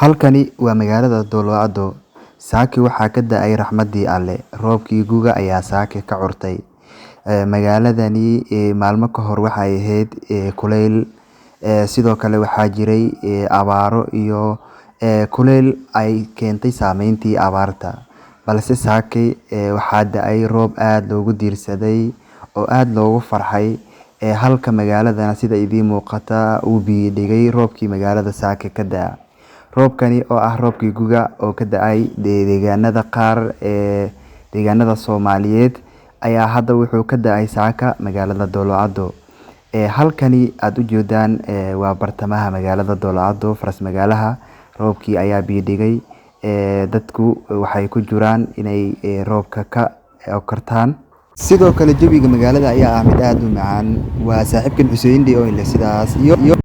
Halkani waa magaalada Doloado. Saaki waxaa ka da'ay raxmadii Alle. Roobkii guga ayaa saaki ka curtay. Magaaladani maalmo ka hor waxay ahayd kuleyl. Sidoo kale waxaa jiray abaaro iyo kuleyl ay keentay saameyntii abaarta. Balse saaki waxaa da'ay roob aad loogu diirsaday oo aad loogu farxay. Halka magaaladana sida idiin muuqata uu biyo dhigay roobkii magaalada saaki ka da'a. Roobkani oo ah roobkii guga oo ka da'ay deegaanada qaar deegaanada Soomaaliyeed ayaa hadda wuxuu ka da'ay saaka magaalada Doloado. Halkani aad u jeedaan waa bartamaha magaalada Doloado, faras magaalaha. Roobkii ayaa biyo dhigay. Dadku waxay ku jiraan inay roobka ka kortaan. Sidoo kale jawiga magaalada ayaa ah mid aad u macaan. Waa saaxiibkan Xuseen Indi oo leh sidaas iyo